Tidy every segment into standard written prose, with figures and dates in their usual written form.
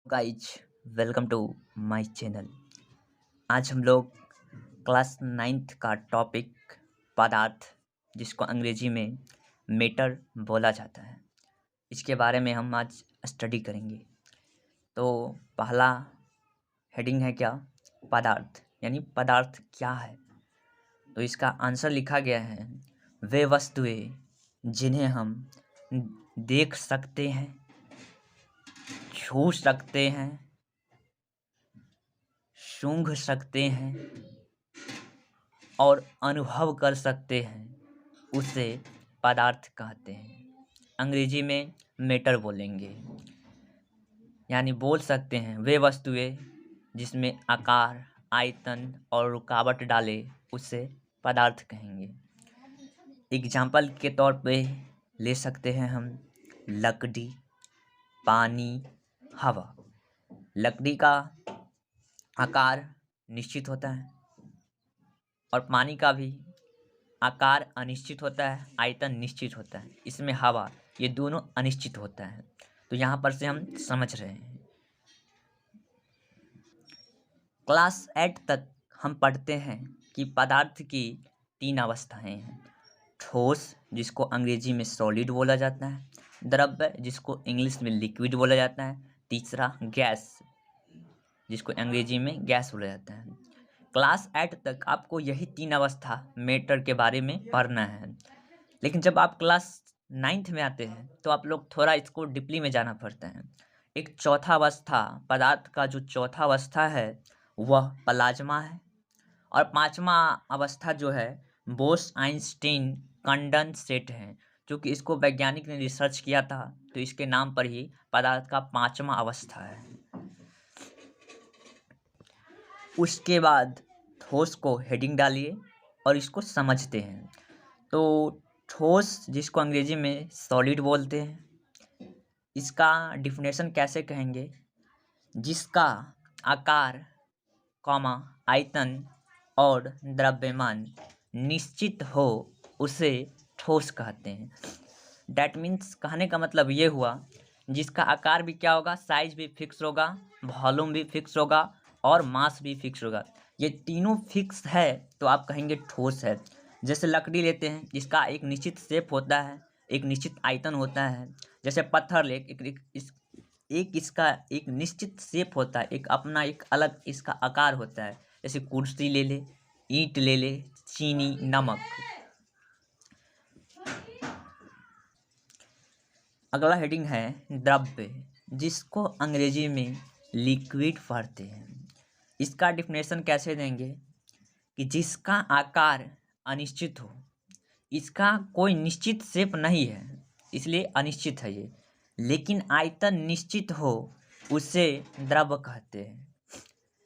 Guys, welcome to my channel. आज हम लोग क्लास नाइन्थ का टॉपिक पदार्थ, जिसको अंग्रेजी में मैटर बोला जाता है, इसके बारे में हम आज स्टडी करेंगे। तो पहला हेडिंग है क्या? पदार्थ। यानी पदार्थ क्या है? तो इसका आंसर लिखा गया है, वे वस्तुएं जिन्हें हम देख सकते हैं, छू सकते हैं, सूंघ सकते हैं और अनुभव कर सकते हैं, उसे पदार्थ कहते हैं। अंग्रेजी में मैटर बोलेंगे। यानी बोल सकते हैं वे वस्तुएं जिसमें आकार, आयतन और रुकावट डाले, उसे पदार्थ कहेंगे। एग्जाम्पल के तौर पे ले सकते हैं हम लकड़ी, पानी, हवा। लकड़ी का आकार निश्चित होता है और पानी का भी आकार अनिश्चित होता है, आयतन निश्चित होता है। इसमें हवा, ये दोनों अनिश्चित होता है। तो यहाँ पर से हम समझ रहे हैं। क्लास 8 तक हम पढ़ते हैं कि पदार्थ की 3 अवस्थाएं हैं। ठोस, जिसको अंग्रेजी में सॉलिड बोला जाता है। द्रव्य, जिसको इंग्लिश में लिक्विड बोला जाता है। तीसरा गैस, जिसको अंग्रेजी में गैस बोला जाता है। क्लास 8 तक आपको यही 3 अवस्था मैटर के बारे में पढ़ना है। लेकिन जब आप क्लास 9th में आते हैं तो आप लोग थोड़ा इसको डीपली में जाना पड़ता है। एक चौथा अवस्था, पदार्थ का जो चौथा अवस्था है वह प्लाज्मा है। और पांचवा अवस्था जो है बोस-आइंस्टीन कंडेंसेट है। क्योंकि इसको वैज्ञानिक ने रिसर्च किया था, तो इसके नाम पर ही पदार्थ का पांचवा अवस्था है। उसके बाद ठोस को हेडिंग डालिए और इसको समझते हैं। तो ठोस, जिसको अंग्रेजी में सॉलिड बोलते हैं, इसका डिफिनेशन कैसे कहेंगे? जिसका आकार, आयतन और द्रव्यमान निश्चित हो, उसे ठोस कहते हैं। डैट मीन्स, कहने का मतलब ये हुआ, जिसका आकार भी क्या होगा, साइज भी फिक्स होगा, वॉल्यूम भी फिक्स होगा और मास भी फिक्स होगा। ये तीनों फिक्स है तो आप कहेंगे ठोस है। जैसे लकड़ी लेते हैं, जिसका एक निश्चित शेप होता है, एक निश्चित आयतन होता है। जैसे पत्थर ले, इसका एक निश्चित शेप होता है, एक अपना एक अलग इसका आकार होता है। जैसे कुर्सी ले ले, ईंट ले ले, चीनी, नमक। अगला हेडिंग है द्रव्य, जिसको अंग्रेजी में लिक्विड पढ़ते हैं। इसका डिफिनेशन कैसे देंगे कि जिसका आकार अनिश्चित हो, इसका कोई निश्चित शेप नहीं है, इसलिए अनिश्चित है ये। लेकिन आयतन निश्चित हो, उसे द्रव्य कहते हैं।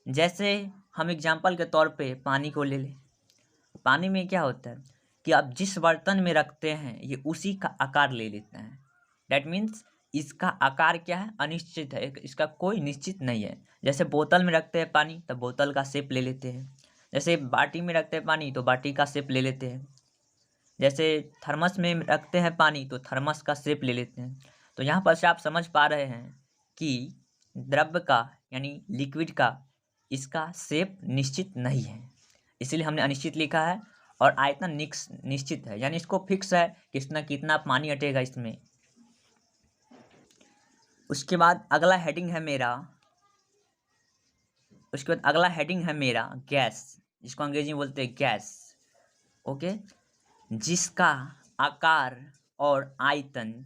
जैसे हम एग्जाम्पल के तौर पे पानी को ले लें। पानी में क्या होता है कि आप जिस बर्तन में रखते हैं, ये उसी का आकार ले लेता है। डैट मीन्स इसका आकार क्या है, अनिश्चित है, इसका कोई निश्चित नहीं है। जैसे बोतल में रखते हैं पानी, तो बोतल का शेप ले लेते हैं। जैसे बाटी में रखते हैं पानी, तो बाटी का शेप ले लेते हैं। जैसे थर्मस में रखते हैं पानी, तो थर्मस का शेप ले लेते हैं। तो यहाँ पर से आप समझ पा रहे हैं कि द्रव्य का, यानी लिक्विड का, इसका शेप निश्चित नहीं है, इसलिए हमने अनिश्चित लिखा है। और आयतन निश्चित है, यानी इसको फिक्स है कि इसमें कितना पानी अटेगा इसमें। उसके बाद अगला हेडिंग है मेरा गैस, जिसको अंग्रेजी में बोलते हैं गैस। ओके, जिसका आकार और आयतन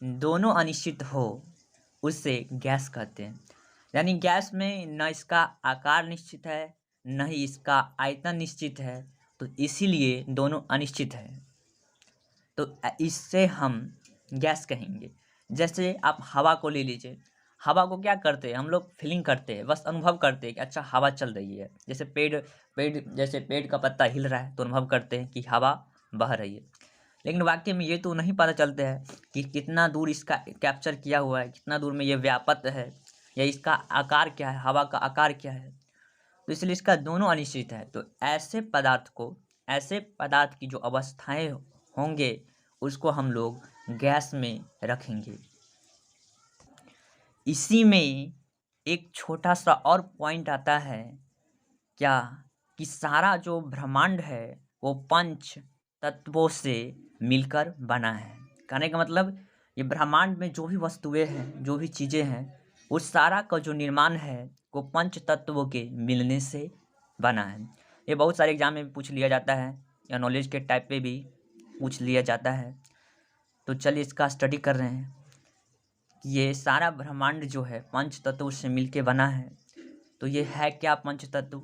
दोनों अनिश्चित हो, उसे गैस कहते हैं। यानी गैस में न इसका आकार निश्चित है, न ही इसका आयतन निश्चित है, तो इसीलिए दोनों अनिश्चित है। तो इससे हम गैस कहेंगे। जैसे आप हवा को ले लीजिए। हवा को क्या करते हैं हम लोग? फीलिंग करते हैं, बस अनुभव करते हैं कि अच्छा हवा चल रही है। जैसे पेड़ का पत्ता हिल रहा है, तो अनुभव करते हैं कि हवा बह रही है। लेकिन वाकई में ये तो नहीं पता चलता है कि कितना दूर इसका कैप्चर किया हुआ है, कितना दूर में ये व्याप्त है, या इसका आकार क्या है, हवा का आकार क्या है। तो इसलिए इसका दोनों अनिश्चित है। तो ऐसे पदार्थ की जो अवस्थाएं होंगे, उसको हम लोग गैस में रखेंगे। इसी में एक छोटा सा और पॉइंट आता है क्या, कि सारा जो ब्रह्मांड है वो पंच तत्वों से मिलकर बना है। कहने का मतलब ये ब्रह्मांड में जो भी वस्तुएं हैं, जो भी चीज़ें हैं, उस सारा का जो निर्माण है वो पंच तत्वों के मिलने से बना है। ये बहुत सारे एग्जाम में भी पूछ लिया जाता है या नॉलेज के टाइप पे भी पूछ लिया जाता है। तो चलिए इसका स्टडी कर रहे हैं कि ये सारा ब्रह्मांड जो है पंच तत्वों से मिलके बना है। तो ये है क्या पंच तत्व?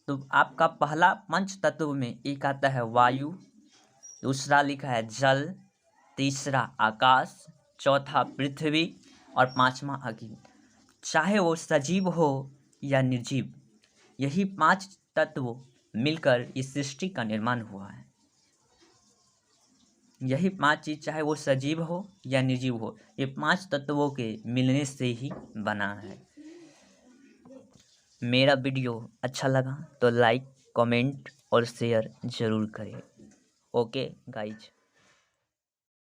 तो आपका पहला पंच तत्व में एक आता है वायु, दूसरा लिखा है जल, तीसरा आकाश, चौथा पृथ्वी और पांचवा अग्नि। चाहे वो सजीव हो या निर्जीव, यही 5 तत्व मिलकर इस सृष्टि का निर्माण हुआ है। यही 5 चीज़, चाहे वो सजीव हो या निर्जीव हो, ये 5 तत्वों के मिलने से ही बना है। मेरा वीडियो अच्छा लगा तो लाइक, कमेंट और शेयर ज़रूर करें। Okay guys.